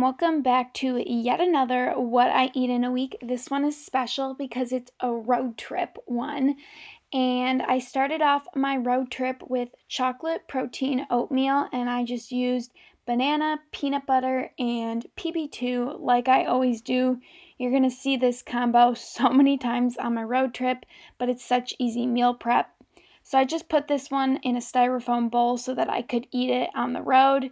welcome back to yet another What I Eat in a Week. This one is special because it's a road trip one. And I started off my road trip with chocolate protein oatmeal, and I just used banana, peanut butter, and PB2 like I always do. You're going to see this combo so many times on my road trip, but it's such easy meal prep. So I just put this one in a styrofoam bowl so that I could eat it on the road.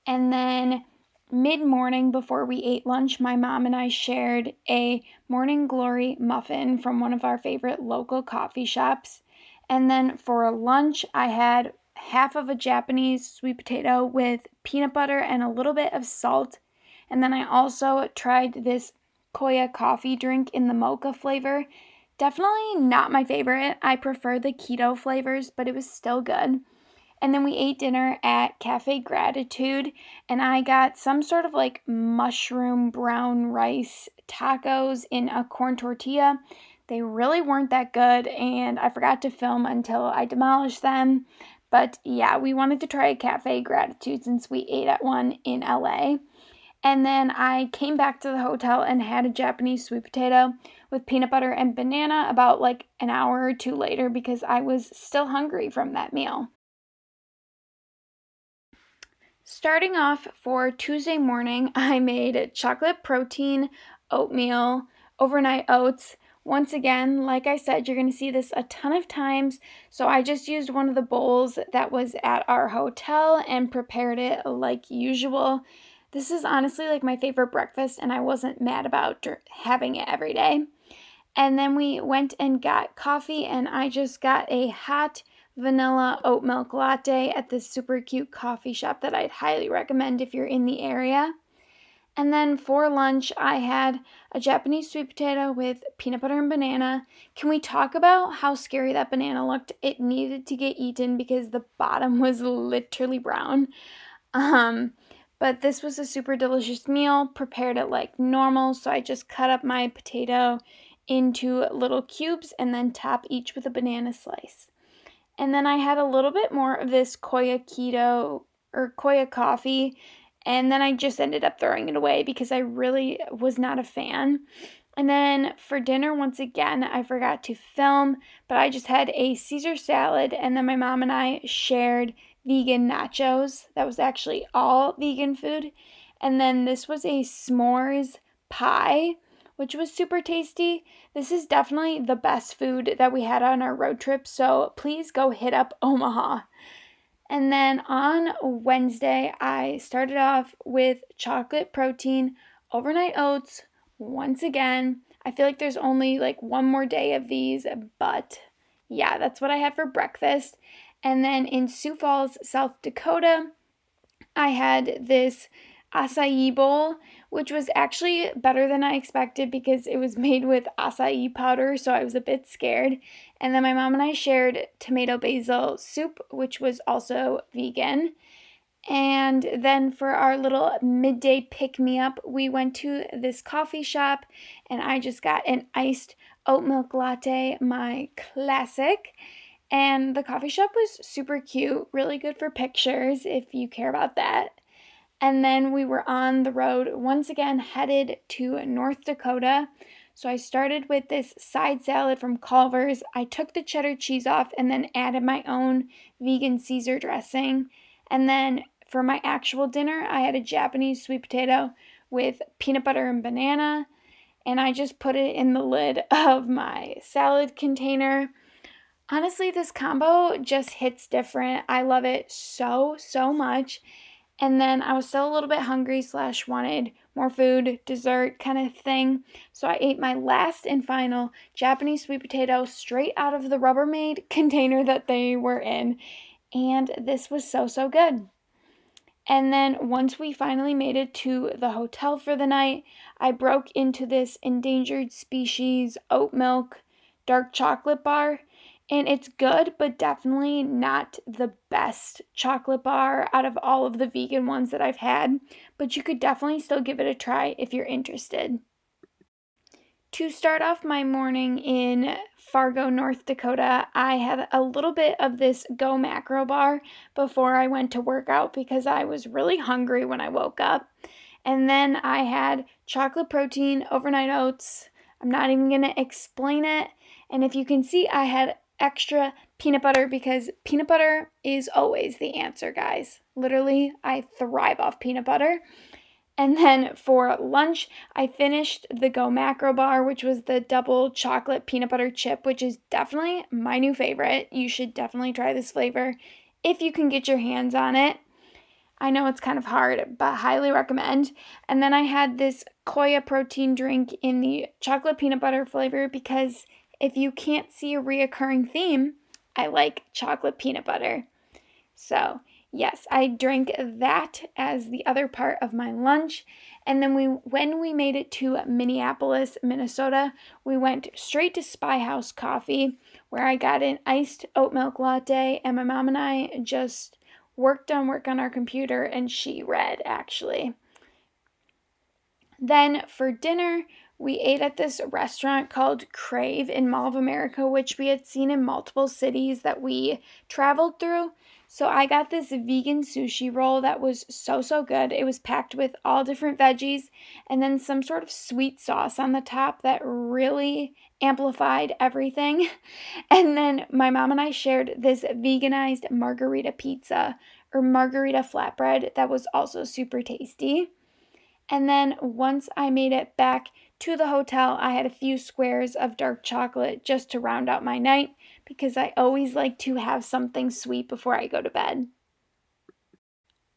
And then mid-morning before we ate lunch, my mom and I shared a Morning Glory muffin from one of our favorite local coffee shops. And then for lunch, I had half of a Japanese sweet potato with peanut butter and a little bit of salt. And then I also tried this Koya coffee drink in the mocha flavor. Definitely not my favorite. I prefer the keto flavors, but it was still good. And then we ate dinner at Cafe Gratitude, and I got some sort of like mushroom brown rice tacos in a corn tortilla. They really weren't that good, and I forgot to film until I demolished them. But yeah, we wanted to try a Cafe Gratitude since we ate at one in LA. And then I came back to the hotel and had a Japanese sweet potato with peanut butter and banana about like an hour or two later because I was still hungry from that meal. Starting off for Tuesday morning, I made chocolate protein oatmeal, overnight oats. Once again, like I said, you're going to see this a ton of times. So I just used one of the bowls that was at our hotel and prepared it like usual. This is honestly like my favorite breakfast, and I wasn't mad about having it every day. And then we went and got coffee, and I just got a hot vanilla oat milk latte at this super cute coffee shop that I'd highly recommend if you're in the area. And then for lunch, I had a Japanese sweet potato with peanut butter and banana. Can we talk about how scary that banana looked? It needed to get eaten because the bottom was literally brown. But this was a super delicious meal, prepared it like normal. So I just cut up my potato into little cubes and then top each with a banana slice. And then I had a little bit more of this Koya keto or Koya coffee, and then I just ended up throwing it away because I really was not a fan. And then for dinner, once again, I forgot to film, but I just had a Caesar salad, and then my mom and I shared vegan nachos. That was actually all vegan food. And then this was a s'mores pie, which was super tasty. This is definitely the best food that we had on our road trip, so please go hit up Omaha. And then on Wednesday, I started off with chocolate protein, overnight oats. Once again, I feel like there's only like one more day of these, but yeah, that's what I had for breakfast. And then in Sioux Falls, South Dakota, I had this acai bowl, which was actually better than I expected because it was made with acai powder, so I was a bit scared. And then my mom and I shared tomato basil soup, which was also vegan. And then for our little midday pick-me-up, we went to this coffee shop, and I just got an iced oat milk latte, my classic. And the coffee shop was super cute, really good for pictures if you care about that. And then we were on the road once again, headed to North Dakota. So I started with this side salad from Culver's. I took the cheddar cheese off and then added my own vegan Caesar dressing. And then for my actual dinner, I had a Japanese sweet potato with peanut butter and banana. And I just put it in the lid of my salad container. Honestly, this combo just hits different. I love it so, so much. And then I was still a little bit hungry / wanted more food, dessert kind of thing. So I ate my last and final Japanese sweet potato straight out of the Rubbermaid container that they were in. And this was so, so good. And then once we finally made it to the hotel for the night, I broke into this endangered species oat milk dark chocolate bar. And it's good, but definitely not the best chocolate bar out of all of the vegan ones that I've had. But you could definitely still give it a try if you're interested. To start off my morning in Fargo, North Dakota, I had a little bit of this Go Macro bar before I went to work out because I was really hungry when I woke up. And then I had chocolate protein, overnight oats. I'm not even going to explain it. And if you can see, I had extra peanut butter because peanut butter is always the answer, guys. Literally, I thrive off peanut butter. And then for lunch, I finished the Go Macro bar, which was the double chocolate peanut butter chip, which is definitely my new favorite. You should definitely try this flavor if you can get your hands on it. I know it's kind of hard, but highly recommend. And then I had this Koya protein drink in the chocolate peanut butter flavor because if you can't see a reoccurring theme, I like chocolate peanut butter. So, yes, I drank that as the other part of my lunch. And then when we made it to Minneapolis, Minnesota, we went straight to Spy House Coffee, where I got an iced oat milk latte, and my mom and I just work on our computer, and she read, actually. Then for dinner, we ate at this restaurant called Crave in Mall of America, which we had seen in multiple cities that we traveled through. So I got this vegan sushi roll that was so good. It was packed with all different veggies and then some sort of sweet sauce on the top that really amplified everything. And then my mom and I shared this veganized margarita pizza or margarita flatbread that was also super tasty. And then once I made it back to the hotel, I had a few squares of dark chocolate just to round out my night because I always like to have something sweet before I go to bed.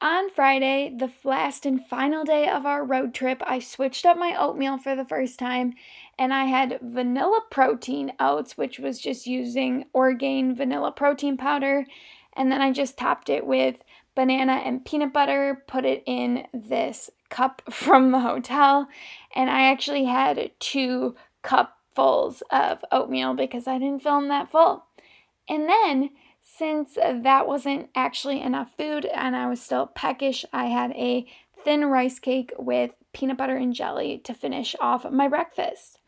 On Friday, the last and final day of our road trip, I switched up my oatmeal for the first time and I had vanilla protein oats, which was just using Orgain vanilla protein powder. And then I just topped it with banana and peanut butter, put it in this cup from the hotel, and I actually had 2 cupfuls of oatmeal because I didn't feel that full. And then since that wasn't actually enough food and I was still peckish, I had a thin rice cake with peanut butter and jelly to finish off my breakfast.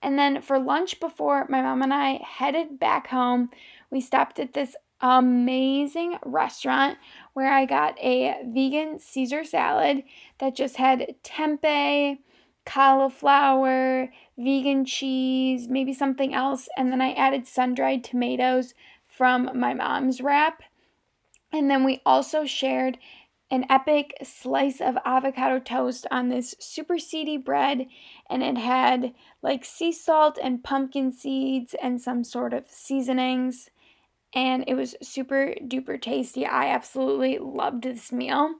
And then for lunch, before my mom and I headed back home, we stopped at this amazing restaurant where I got a vegan Caesar salad that just had tempeh, cauliflower, vegan cheese, maybe something else, and then I added sun-dried tomatoes from my mom's wrap. And then we also shared an epic slice of avocado toast on this super seedy bread, and it had like sea salt and pumpkin seeds and some sort of seasonings, and it was super duper tasty. I absolutely loved this meal.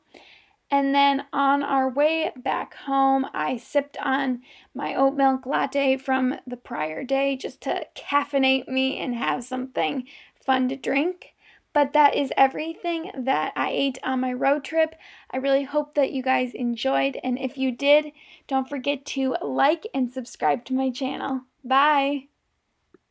And then on our way back home, I sipped on my oat milk latte from the prior day just to caffeinate me and have something fun to drink. But that is everything that I ate on my road trip. I really hope that you guys enjoyed. And if you did, don't forget to like and subscribe to my channel. Bye!